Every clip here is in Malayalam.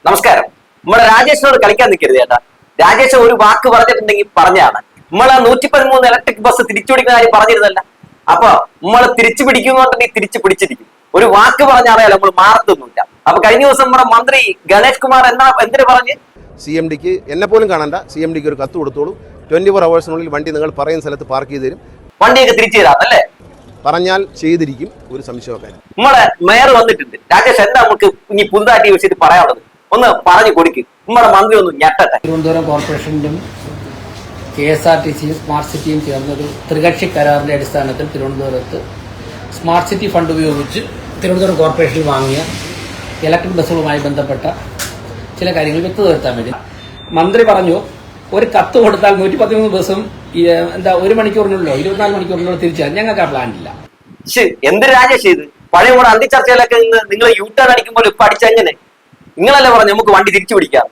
നമസ്കാരം. നമ്മളെ രാജേഷിനോട് കളിക്കാൻ നിൽക്കരുത് ചേട്ടാ. രാജേഷ് ഒരു വാക്ക് പറഞ്ഞിട്ടുണ്ടെങ്കിൽ പറഞ്ഞാണ്. നമ്മളെ 113 ഇലക്ട്രിക് ബസ് തിരിച്ചുപിടിക്കുന്ന കാര്യം പറഞ്ഞിരുന്നല്ല. അപ്പൊ നമ്മൾ തിരിച്ചു പിടിക്കുന്നുണ്ടെങ്കിൽ തിരിച്ചു പിടിച്ചിരിക്കും. ഒരു വാക്ക് പറഞ്ഞാൽ നമ്മൾ മാറത്തൊന്നുമില്ല. അപ്പൊ കഴിഞ്ഞ ദിവസം നമ്മുടെ മന്ത്രി ഗണേഷ് കുമാർ എന്തിനു പറഞ്ഞ് CMD-ക്ക് എന്നെ പോലും കാണണ്ട, CMD-ക്ക് ഒരു കത്ത് കൊടുത്തോളൂ. 24 hours വണ്ടി നിങ്ങൾ പറയുന്ന സ്ഥലത്ത് പാർക്ക് ചെയ്ത് തരും. വണ്ടിയൊക്കെ തിരിച്ചു തരാന്നല്ലേ പറഞ്ഞാൽ ചെയ്തിരിക്കും, ഒരു സംശയമൊക്കെ. നമ്മളെ മേയർ വന്നിട്ടുണ്ട്. രാജേഷ് എന്താ നമുക്ക് ഇനി പുതുതായിട്ട് ഈ വിഷയത്തിൽ പറയാനുള്ളത്? ഒന്ന് പറഞ്ഞു കൊടുക്കും. നമ്മുടെ മന്ത്രി ഒന്ന് ഞെട്ടട്ടെ. തിരുവനന്തപുരം കോർപ്പറേഷനും KSRTCയും സ്മാർട്ട് സിറ്റിയും ചേർന്നൊരു ത്രികക്ഷി കരാറിന്റെ അടിസ്ഥാനത്തിൽ തിരുവനന്തപുരത്ത് സ്മാർട്ട് സിറ്റി ഫണ്ട് ഉപയോഗിച്ച് തിരുവനന്തപുരം കോർപ്പറേഷനിൽ വാങ്ങിയ ഇലക്ട്രിക് ബസ്സുകളുമായി ബന്ധപ്പെട്ട ചില കാര്യങ്ങൾ വ്യക്തത വരുത്താൻ വേണ്ടി മന്ത്രി പറഞ്ഞു, ഒരു കത്ത് കൊടുത്താൽ 113 ബസ്സും 1 മണിക്കൂറിനുള്ളോ 24 മണിക്കൂറിനുള്ളോ തിരിച്ചാൽ ഞങ്ങൾക്ക് ആ പ്ലാൻ ഇല്ല. എന്ത് രാജേഷ് ഇത്? പഴയ കൂടെ അന്തിച്ചർച്ചയിലൊക്കെ നിങ്ങൾ യൂട്ടേൺ അടിക്കുമ്പോൾ ഇപ്പൊ അടിച്ചെങ്ങനെ? നിങ്ങളല്ലേ പറഞ്ഞു നമുക്ക് വണ്ടി തിരിച്ചു പിടിക്കാം.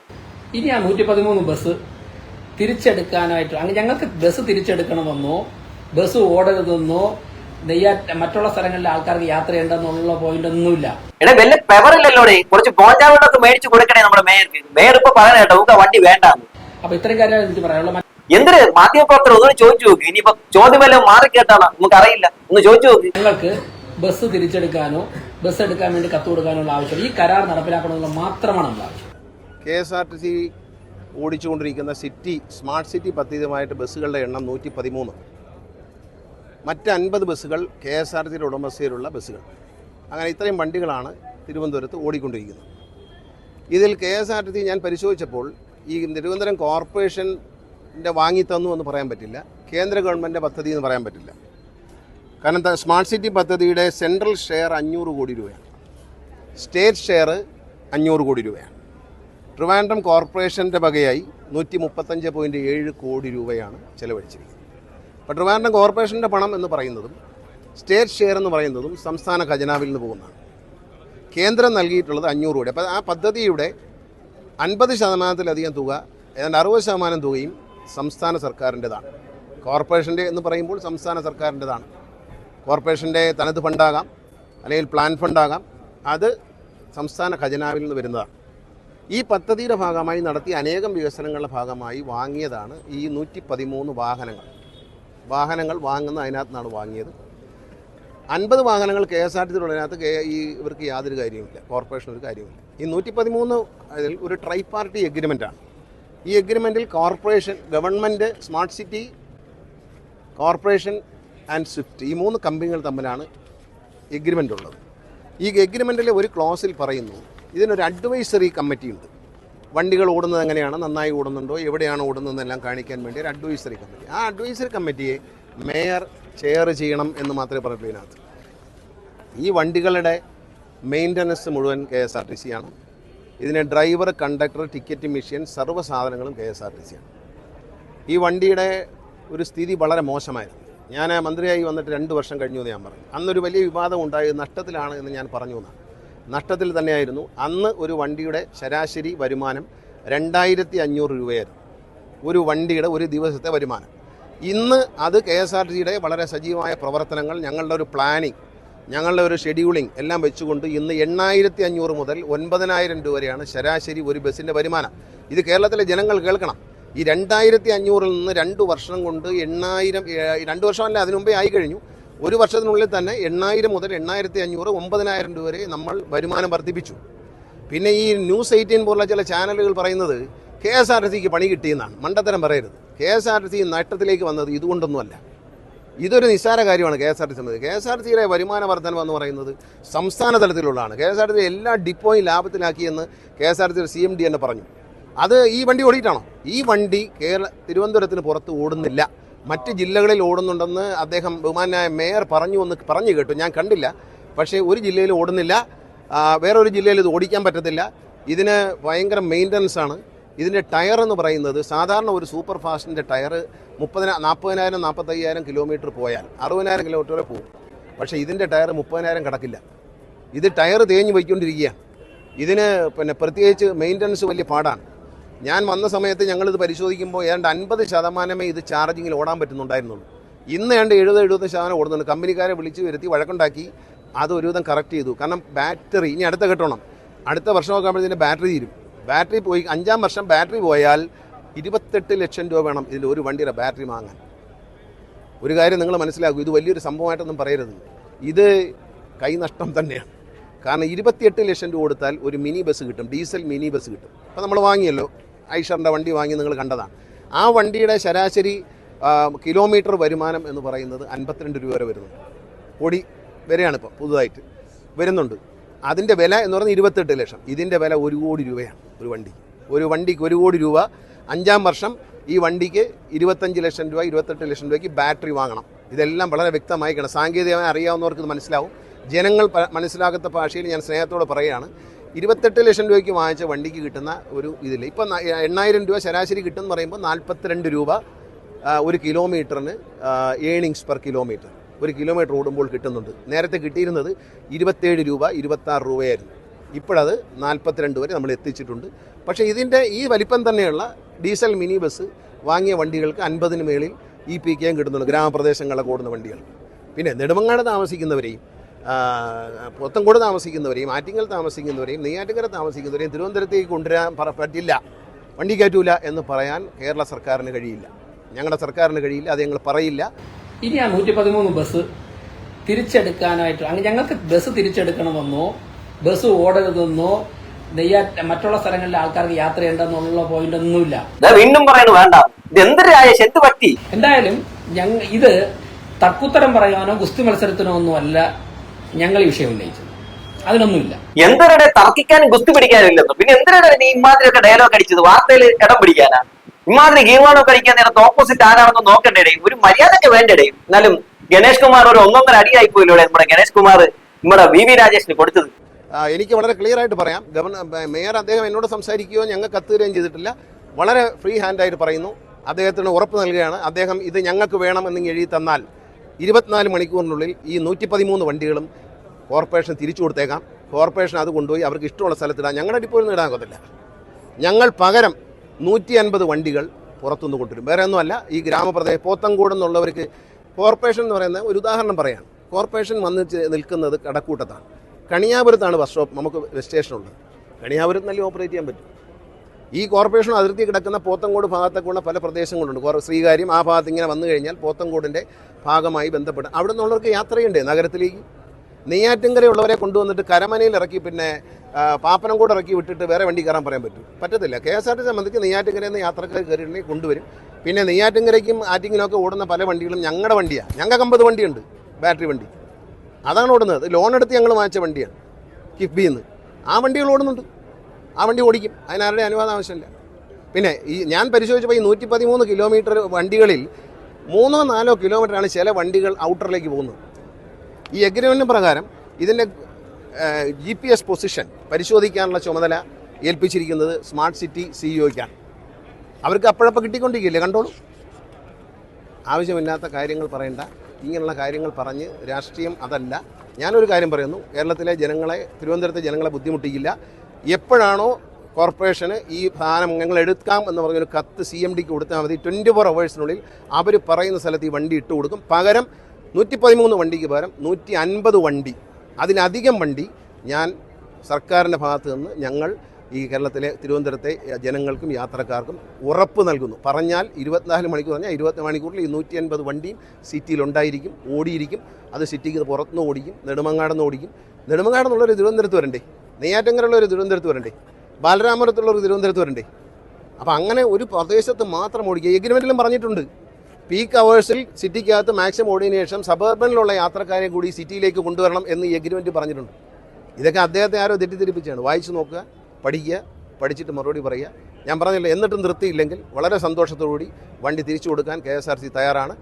ഇനി ആ 113 ബസ് തിരിച്ചെടുക്കാനായിട്ട് ഞങ്ങൾക്ക് ബസ് തിരിച്ചെടുക്കണമെന്നോ ബസ് ഓടരുതെന്നോ മറ്റുള്ള സ്ഥലങ്ങളിലെ ആൾക്കാർക്ക് യാത്ര ചെയ്യണ്ടെന്നുള്ള പോയിന്റ് ഒന്നുമില്ല. എടാ വല്ല പെവറില്ലല്ലോടെ, കുറച്ച് ബോഞ്ചാവെള്ളമൊക്കെ മേടിച്ചു കൊടുക്കണേ നമ്മുടെ മേയർക്ക്. മേയർ ഇപ്പൊ പറയണ കേട്ടോ നമുക്ക് വണ്ടി വേണ്ടാന്ന്. അപ്പൊ ഇത്രയും കാര്യം എനിക്ക് പറയാനുള്ളത്. എന്തിന് മാധ്യമപ്രവർത്തനം ഒന്നും ചോദിച്ചു നോക്ക്. ഇനിയിപ്പോ ചോദ്യം വല്ലതും മാറി കേട്ടാണ് നമുക്ക് അറിയില്ല, ഒന്ന് ചോദിച്ചു നോക്ക്. ഞങ്ങൾക്ക് ബസ് തിരിച്ചെടുക്കാനോ ബസ് എടുക്കാൻ വേണ്ടി കത്ത് കൊടുക്കാനുള്ള ആവശ്യം ഈ കരാർ നടപ്പിലാക്കണമെന്നുള്ള മാത്രമാണ് നമ്മുടെ ആവശ്യം. KSRTC ഓടിച്ചുകൊണ്ടിരിക്കുന്ന സ്മാർട്ട് സിറ്റി പദ്ധതിയുമായിട്ട് ബസ്സുകളുടെ എണ്ണം 113. മറ്റ് 50 ബസ്സുകൾ KSRTCയുടെ ഉടമസ്ഥയിലുള്ള ബസ്സുകൾ. അങ്ങനെ ഇത്രയും വണ്ടികളാണ് തിരുവനന്തപുരത്ത് ഓടിക്കൊണ്ടിരിക്കുന്നത്. ഇതിൽ KSRTC ഞാൻ പരിശോധിച്ചപ്പോൾ ഈ തിരുവനന്തപുരം കോർപ്പറേഷൻ്റെ വാങ്ങിത്തന്നു എന്ന് പറയാൻ പറ്റില്ല, കേന്ദ്ര ഗവൺമെൻറ് പദ്ധതി എന്ന് പറയാൻ പറ്റില്ല. കാരണം സ്മാർട്ട് സിറ്റി പദ്ധതിയുടെ സെൻട്രൽ ഷെയർ 500 കോടി രൂപയാണ്, സ്റ്റേറ്റ് ഷെയർ 500 കോടി രൂപയാണ്. ട്രിവാൻഡ്രം കോർപ്പറേഷൻ്റെ വകയായി 135.7 കോടി രൂപയാണ് ചെലവഴിച്ചിരിക്കുന്നത്. അപ്പോൾ ട്രിവാൻഡ്രം കോർപ്പറേഷൻ്റെ പണം എന്ന് പറയുന്നതും സ്റ്റേറ്റ് ഷെയർ എന്ന് പറയുന്നതും സംസ്ഥാന ഖജനാവിൽ നിന്ന് പോകുന്നതാണ്. കേന്ദ്രം നൽകിയിട്ടുള്ളത് 500 കോടി. അപ്പോൾ ആ പദ്ധതിയുടെ 50% തുക, ഏതാണ്ട് 60% തുകയും സംസ്ഥാന സർക്കാരിൻ്റെതാണ്. കോർപ്പറേഷൻ്റെ എന്ന് പറയുമ്പോൾ സംസ്ഥാന സർക്കാരിൻ്റെതാണ്. കോർപ്പറേഷൻ്റെ തനത് ഫണ്ടാകാം, അല്ലെങ്കിൽ പ്ലാൻ ഫണ്ടാകാം, അത് സംസ്ഥാന ഖജനാവിൽ നിന്ന് വരുന്നതാണ്. ഈ പദ്ധതിയുടെ ഭാഗമായി നടത്തിയ അനേകം വികസനങ്ങളുടെ ഭാഗമായി വാങ്ങിയതാണ് ഈ 113 വാഹനങ്ങൾ വാങ്ങുന്ന അതിനകത്ത് നിന്നാണ് വാങ്ങിയത്. 50 വാഹനങ്ങൾ KSRTCയിലുള്ളതിനകത്ത് ഇവർക്ക് യാതൊരു കാര്യവുമില്ല, കോർപ്പറേഷൻ ഒരു കാര്യമില്ല. ഈ 113 അതിൽ ഒരു ട്രൈ പാർട്ടി എഗ്രിമെൻ്റാണ്. ഈ എഗ്രിമെൻറ്റിൽ corporation, government, smart city corporation and Swift, ഈ 3 കമ്പനികൾ തമ്മിലാണ് എഗ്രിമെൻ്റ് ഉള്ളത്. ഈ എഗ്രിമെൻറ്റിലെ ഒരു ക്ലോസിൽ പറയുന്നു, ഇതിനൊരു അഡ്വൈസറി കമ്മിറ്റി ഉണ്ട്. വണ്ടികൾ ഓടുന്നത് എങ്ങനെയാണ്, നന്നായി ഓടുന്നുണ്ടോ, എവിടെയാണ് ഓടുന്നതെന്നെല്ലാം കാണിക്കാൻ വേണ്ടി ഒരു അഡ്വൈസറി കമ്മിറ്റി. ആ അഡ്വൈസറി കമ്മിറ്റിയെ മേയർ ചെയർ ചെയ്യണം എന്ന് മാത്രമേ പറഞ്ഞിട്ടുള്ളൂ. ഇതിനകത്ത് ഈ വണ്ടികളുടെ മെയിൻ്റനൻസ് മുഴുവൻ KSRTC ആണ്. ഇതിന് ഡ്രൈവർ, കണ്ടക്ടർ, ടിക്കറ്റ് മെഷീൻ, സർവ്വ സാധനങ്ങളും KSRTC ആണ്. ഈ വണ്ടിയുടെ ഒരു സ്ഥിതി വളരെ മോശമായിരുന്നു. ഞാൻ മന്ത്രിയായി വന്നിട്ട് 2 വർഷം കഴിഞ്ഞു എന്ന് ഞാൻ പറഞ്ഞു. അന്നൊരു വലിയ വിവാദം ഉണ്ടായി, നഷ്ടത്തിലാണ് എന്ന് ഞാൻ പറഞ്ഞു എന്നാണ്. നഷ്ടത്തിൽ തന്നെയായിരുന്നു. അന്ന് ഒരു വണ്ടിയുടെ ശരാശരി വരുമാനം 2500 രൂപയായിരുന്നു, ഒരു വണ്ടിയുടെ ഒരു ദിവസത്തെ വരുമാനം. ഇന്ന് അത് KSRTCയുടെ വളരെ സജീവമായ പ്രവർത്തനങ്ങൾ, ഞങ്ങളുടെ ഒരു പ്ലാനിങ്, ഞങ്ങളുടെ ഒരു ഷെഡ്യൂളിംഗ് എല്ലാം വെച്ചുകൊണ്ട് ഇന്ന് 8500 മുതൽ 9000 രൂപ വരെയാണ് ശരാശരി ഒരു ബസ്സിൻ്റെ വരുമാനം. ഇത് കേരളത്തിലെ ജനങ്ങൾ കേൾക്കണം. ഈ 2500 നിന്ന് 2 വർഷം കൊണ്ട് 8000, 2 വർഷമല്ല അതിനു മുമ്പേ ആയി കഴിഞ്ഞു. ഒരു വർഷത്തിനുള്ളിൽ തന്നെ 8000 മുതൽ 8500, 9000 രൂപ വരെ നമ്മൾ വരുമാനം വർദ്ധിപ്പിച്ചു. പിന്നെ ഈ ന്യൂസ് 18 പോലുള്ള ചില ചാനലുകൾ പറയുന്നത് KSRTCക്ക് പണി കിട്ടിയെന്നാണ്. മണ്ടത്തരം പറയരുത്. KSRTC നഷ്ടത്തിലേക്ക് വന്നത് ഇതുകൊണ്ടൊന്നുമല്ല. ഇതൊരു നിസ്സാര കാര്യമാണ്. KSRTCയുടെ വരുമാന വർധനം എന്ന് പറയുന്നത് സംസ്ഥാന തലത്തിലുള്ളതാണ്. KSRTC എല്ലാ ഡിപ്പോയും ലാഭത്തിലാക്കിയെന്ന് KSRTCയുടെ CMD തന്നെ പറഞ്ഞു. അത് ഈ വണ്ടി ഓടിയിട്ടാണോ? ഈ വണ്ടി തിരുവനന്തപുരത്തിന് പുറത്ത് ഓടുന്നില്ല, മറ്റ് ജില്ലകളിൽ ഓടുന്നുണ്ടെന്ന് അദ്ദേഹം, ബഹുമാനായ മേയർ പറഞ്ഞു കേട്ടു. ഞാൻ കണ്ടില്ല. പക്ഷേ ഒരു ജില്ലയിൽ ഓടുന്നില്ല, വേറൊരു ജില്ലയിൽ ഇത് ഓടിക്കാൻ പറ്റത്തില്ല. ഇതിന് ഭയങ്കര മെയിൻ്റനൻസ് ആണ്. ഇതിൻ്റെ ടയർ എന്ന് പറയുന്നത് സാധാരണ ഒരു സൂപ്പർ ഫാസ്റ്റിൻ്റെ ടയർ 40,000-45,000 കിലോമീറ്റർ പോയാൽ 60,000 കിലോമീറ്റർ വരെ പോകും. പക്ഷേ ഇതിൻ്റെ ടയർ 30,000 കടക്കില്ല. ഇത് ടയർ തേഞ്ഞ് പോയിക്കൊണ്ടിരിക്കുകയാണ്. ഇതിന് പ്രത്യേകിച്ച് മെയിൻ്റനൻസ് വലിയ പാടാണ്. ഞാൻ വന്ന സമയത്ത് ഞങ്ങളിത് പരിശോധിക്കുമ്പോൾ ഏതാണ്ട് 50% ഇത് ചാർജിങ്ങിൽ ഓടാൻ പറ്റുന്നുണ്ടായിരുന്നുള്ളൂ. ഇന്ന് ഏതാണ്ട് 70-75% ഓടുന്നുണ്ട്. കമ്പനിക്കാരെ വിളിച്ചു വരുത്തി വഴക്കുണ്ടാക്കി അത് ഒരുവിധം കറക്റ്റ് ചെയ്തു. കാരണം ബാറ്ററി ഇനി അടുത്ത ഘട്ടണം, അടുത്ത വർഷമൊക്കെ ആകുമ്പോഴത്തേന് ബാറ്ററി തീരും. ബാറ്ററി പോയി 5-ാം വർഷം ബാറ്ററി പോയാൽ 28 ലക്ഷം രൂപ വേണം ഇതിൽ ഒരു വണ്ടിയുടെ ബാറ്ററി വാങ്ങാൻ. ഒരു കാര്യം നിങ്ങൾ മനസ്സിലാക്കൂ, ഇത് വലിയൊരു സംഭവമായിട്ടൊന്നും പറയരുത്, ഇത് കൈനഷ്ടം തന്നെയാണ്. കാരണം 28 ലക്ഷം രൂപ കൊടുത്താൽ ഒരു മിനി ബസ് കിട്ടും, ഡീസൽ മിനി ബസ് കിട്ടും. അപ്പോൾ നമ്മൾ വാങ്ങിയല്ലോ, ഐഷറിൻ്റെ വണ്ടി വാങ്ങി നിങ്ങൾ കണ്ടതാണ്. ആ വണ്ടിയുടെ ശരാശരി കിലോമീറ്റർ വരുമാനം എന്ന് പറയുന്നത് 52 രൂപ വരെ വരുന്നുണ്ട്. കോടി വരെയാണ് ഇപ്പോൾ പുതുതായിട്ട് വരുന്നുണ്ട്. അതിൻ്റെ വില എന്ന് പറയുന്നത് 28 ലക്ഷം. ഇതിൻ്റെ വില 1 കോടി രൂപയാണ് ഒരു വണ്ടിക്ക് 1 കോടി രൂപ. 5-ാം വർഷം ഈ വണ്ടിക്ക് 25 ലക്ഷം രൂപ 28 ലക്ഷം രൂപയ്ക്ക് ബാറ്ററി വാങ്ങണം. ഇതെല്ലാം വളരെ വ്യക്തമായി കാണാം. സാങ്കേതികമായി അറിയാവുന്നവർക്ക് ഇത് മനസ്സിലാവും. ജനങ്ങൾ മനസ്സിലാകാത്ത ഭാഷയിൽ ഞാൻ സ്നേഹത്തോടെ പറയുകയാണ്. 28 ലക്ഷം രൂപയ്ക്ക് വാങ്ങിച്ച വണ്ടിക്ക് കിട്ടുന്ന ഒരു ഇതില്ല. ഇപ്പം 8000 രൂപ ശരാശരി കിട്ടുമെന്ന് പറയുമ്പോൾ 42 രൂപ ഒരു കിലോമീറ്ററിന് ഏണിങ്സ് പെർ കിലോമീറ്റർ ഒരു കിലോമീറ്റർ ഓടുമ്പോൾ കിട്ടുന്നുണ്ട്. നേരത്തെ കിട്ടിയിരുന്നത് 27 രൂപ 26 രൂപയായിരുന്നു. ഇപ്പോഴത് 42 വരെ നമ്മൾ എത്തിച്ചിട്ടുണ്ട്. പക്ഷേ ഇതിൻ്റെ ഈ വലിപ്പം തന്നെയുള്ള ഡീസൽ മിനി ബസ് വാങ്ങിയ വണ്ടികൾക്ക് 50-ന് മേളിൽ EPK കിട്ടുന്നുണ്ട്, ഗ്രാമപ്രദേശങ്ങളിലൊക്കെ ഓടുന്ന വണ്ടികൾ. പിന്നെ നെടുമങ്ങാട് താമസിക്കുന്നവരെയും പോത്തൻകോട് താമസിക്കുന്നവരെയും ആറ്റിങ്ങൽ താമസിക്കുന്നവരെയും നെയ്യാറ്റിൻകര താമസിക്കുന്നവരെയും തിരുവനന്തപുരത്തേക്ക് കൊണ്ടുവരാൻ പറ്റില്ല, വണ്ടി കയറ്റൂല എന്ന് പറയാൻ കേരള സർക്കാരിന് കഴിയില്ല, ഞങ്ങളുടെ സർക്കാരിന് കഴിയില്ല, അത് ഞങ്ങൾ പറയില്ല. ഇനി ആ 113 ബസ് തിരിച്ചെടുക്കാനായിട്ട് ഞങ്ങൾക്ക് ബസ് തിരിച്ചെടുക്കണമെന്നോ ബസ് ഓടരുതെന്നോ മറ്റുള്ള സ്ഥലങ്ങളിലെ ആൾക്കാർക്ക് യാത്ര ചെയ്യണ്ടെന്നുള്ള പോയിന്റ് ഒന്നുമില്ല. വീണ്ടും പറയണു വേണ്ട, ഇത് എന്ത് പറ്റി? എന്തായാലും ഇത് തർക്കുത്തരം പറയാനോ ഗുസ്തി മത്സരത്തിനോ ഒന്നും അല്ല ഞങ്ങൾ ഈ വിഷയം ഉന്നയിച്ചത്. അതിനൊന്നുമില്ല. എന്തരടെ തർക്കിക്കാനും ഗുസ്തി പിടിക്കാനും ഇല്ലെന്നോ? പിന്നെ എന്തിനാണ് നീ ഇമാതിരിയൊക്കെ ഡയലോഗ് അടിച്ചത്? വാർത്തയിൽ ഇടം പിടിക്കാനാ? ഇമാതിരി ഗീവാണോ കഴിക്കാൻ നേരത്തെ ഓപ്പോസിറ്റ് ആരാണെന്ന് നോക്കണ്ടേ? ഒരു മര്യാദയൊക്കെ വേണ്ടേ? എന്നാലും ഗണേഷ് കുമാർ ഒരു 1.5 അടിയായി പോയില്ലേ നമ്മുടെ ഗണേഷ് കുമാർ നമ്മുടെ VV രാജേഷിന് കൊടുത്തത്? എനിക്ക് വളരെ ക്ലിയർ ആയിട്ട് പറയാം. മേയർ അദ്ദേഹം എന്നോട് സംസാരിക്കുകയോ ഞങ്ങൾ കത്തുകയും ചെയ്തിട്ടില്ല. വളരെ ഫ്രീ ഹാൻഡായിട്ട് പറയുന്നു. അദ്ദേഹത്തിന് ഉറപ്പ് നൽകുകയാണ്, അദ്ദേഹം ഇത് ഞങ്ങൾക്ക് വേണമെന്ന് എഴുതി തന്നാൽ 24 മണിക്കൂറിനുള്ളിൽ ഈ 113 വണ്ടികളും കോർപ്പറേഷൻ തിരിച്ചു കൊടുത്തേക്കാം. കോർപ്പറേഷൻ അത് കൊണ്ടുപോയി അവർക്ക് ഇഷ്ടമുള്ള സ്ഥലത്തിടാൻ ഞങ്ങളുടെ ഡിപ്പോയിൽ നിന്ന് ഇടാൻ ഞങ്ങൾ പകരം 150 വണ്ടികൾ പുറത്തുനിന്ന് കൊണ്ടുവരും. വേറെ ഒന്നുമല്ല, ഈ ഗ്രാമപ്രദേശം പോത്തൻകോട് എന്നുള്ളവർക്ക് കോർപ്പറേഷൻ എന്ന് പറയുന്ന ഒരു ഉദാഹരണം പറയാം. കോർപ്പറേഷൻ വന്ന് നിൽക്കുന്നത് കടക്കൂട്ടത്താണ്. കണിയാപുരത്താണ് ബസ് സ്റ്റോപ്പ് നമുക്ക് സ്റ്റേഷനുള്ളത്. കണിയാപുരത്ത് നല്ല ഓപ്പറേറ്റ് ചെയ്യാൻ പറ്റും. ഈ കോർപ്പറേഷൻ അതിർത്തി കിടക്കുന്ന പോത്തൻകോട് ഭാഗത്തേക്കുള്ള പല പ്രദേശങ്ങളുണ്ട്. ശ്രീകാര്യം ആ ഭാഗത്ത് ഇങ്ങനെ വന്നു കഴിഞ്ഞാൽ പോത്തൻകോടിൻ്റെ ഭാഗമായി ബന്ധപ്പെട്ട് അവിടെ നിന്നുള്ളവർക്ക് യാത്ര ചെയ്യണ്ടേ നഗരത്തിലേക്ക്? നെയ്യാറ്റിൻകരയുള്ളവരെ കൊണ്ടുവന്നിട്ട് കരമനയിൽ ഇറക്കി പിന്നെ പാപ്പനംകോട് ഇറക്കി വിട്ടിട്ട് വേറെ വണ്ടി കയറാൻ പറയാൻ പറ്റത്തില്ല. KSRTC സംബന്ധിച്ച് നെയ്യാറ്റിൻകരയിൽ നിന്ന് യാത്രക്കാർ കയറിയിട്ടുണ്ടെങ്കിൽ കൊണ്ടുവരും. പിന്നെ നെയ്യാറ്റിൻകരയ്ക്കും ആറ്റിങ്ങിനൊക്കെ ഓടുന്ന പല വണ്ടികളും ഞങ്ങളുടെ വണ്ടിയാണ്. ഞങ്ങൾക്ക് 50 വണ്ടിയുണ്ട്, ബാറ്ററി വണ്ടി. അതാണ് ഓടുന്നത്. ലോൺ എടുത്ത് ഞങ്ങൾ വാങ്ങിച്ച വണ്ടിയാണ് കിഫ്ബിയിൽ നിന്ന്. ആ വണ്ടികൾ ഓടുന്നുണ്ട്, ആ വണ്ടി ഓടിക്കും, അതിനാരുടെ അനുവാദം ആവശ്യമില്ല. പിന്നെ ഞാൻ പരിശോധിച്ചപ്പോൾ ഈ 113 കിലോമീറ്റർ വണ്ടികളിൽ 3-4 കിലോമീറ്ററാണ് ചില വണ്ടികൾ ഔട്ടറിലേക്ക് പോകുന്നത്. ഈ എഗ്രിമെൻറ്റ് പ്രകാരം ഇതിൻ്റെ GPS പൊസിഷൻ പരിശോധിക്കാനുള്ള ചുമതല ഏൽപ്പിച്ചിരിക്കുന്നത് സ്മാർട്ട് സിറ്റി CEOയ്ക്കാണ്. അവർക്ക് അപ്പോഴപ്പോൾ കിട്ടിക്കൊണ്ടിരിക്കില്ലേ, കണ്ടോളൂ. ആവശ്യമില്ലാത്ത കാര്യങ്ങൾ പറയണ്ട, ഇങ്ങനെയുള്ള കാര്യങ്ങൾ പറഞ്ഞ് രാഷ്ട്രീയം അതല്ല. ഞാനൊരു കാര്യം പറയുന്നു, കേരളത്തിലെ ജനങ്ങളെ, തിരുവനന്തപുരത്തെ ജനങ്ങളെ ബുദ്ധിമുട്ടിക്കില്ല. എപ്പോഴാണോ കോർപ്പറേഷന് ഈ സാധനം ഞങ്ങൾ എടുക്കാം എന്ന് പറഞ്ഞൊരു കത്ത് CMDക്ക് കൊടുത്താൽ മതി. 24 അവേഴ്സിനുള്ളിൽ അവർ പറയുന്ന സ്ഥലത്ത് ഈ വണ്ടി ഇട്ട് കൊടുക്കും. പകരം 113 വണ്ടിക്ക് പകരം 150 വണ്ടി, അതിലധികം വണ്ടി ഞാൻ സർക്കാരിൻ്റെ ഭാഗത്ത് നിന്ന് ഞങ്ങൾ ഈ കേരളത്തിലെ തിരുവനന്തപുരത്തെ ജനങ്ങൾക്കും യാത്രക്കാർക്കും ഉറപ്പ് നൽകുന്നു. പറഞ്ഞാൽ 24 മണിക്കൂർ പറഞ്ഞാൽ 20 മണിക്കൂറിൽ ഈ 150 വണ്ടിയും സിറ്റിയിലുണ്ടായിരിക്കും, ഓടിയിരിക്കും. അത് സിറ്റിക്ക് പുറത്തുനിന്ന് ഓടിക്കും, നെടുമങ്ങാടുന്ന് ഓടിക്കും. നെടുമങ്ങാടെന്നുള്ളൊരു തിരുവനന്തപുരത്ത് വരണ്ടേ, നെയ്യാറ്റിൻകരയുള്ളൊരു തിരുവനന്തപുരത്ത് വരണ്ടേ, ബാലരാമപുരത്തുള്ളൊരു തിരുവനന്തപുരത്ത് വരണ്ടേ? അപ്പോൾ അങ്ങനെ ഒരു പ്രദേശത്ത് മാത്രം ഓടിക്കുക. എഗ്രിമെൻറ്റിലും പറഞ്ഞിട്ടുണ്ട്, പീക്ക് അവേഴ്സിൽ സിറ്റിക്കകത്ത് മാക്സിമം ഓടിയതിനു ശേഷം സബർബനിലുള്ള യാത്രക്കാരെ കൂടി സിറ്റിയിലേക്ക് കൊണ്ടുവരണം എന്ന് എഗ്രിമെൻറ്റ് പറഞ്ഞിട്ടുണ്ട്. ഇതൊക്കെ അദ്ദേഹത്തെ ആരോ തെറ്റിദ്ധരിപ്പിച്ചാണ്. വായിച്ചു നോക്കുക, പഠിക്കുക, പഠിച്ചിട്ട് മറുപടി പറയുക. ഞാൻ പറഞ്ഞില്ല, എന്നിട്ടും നിർത്തിയില്ലെങ്കിൽ വളരെ സന്തോഷത്തോടുകൂടി വണ്ടി തിരിച്ചു കൊടുക്കാൻ KSRTC തയ്യാറാണ്.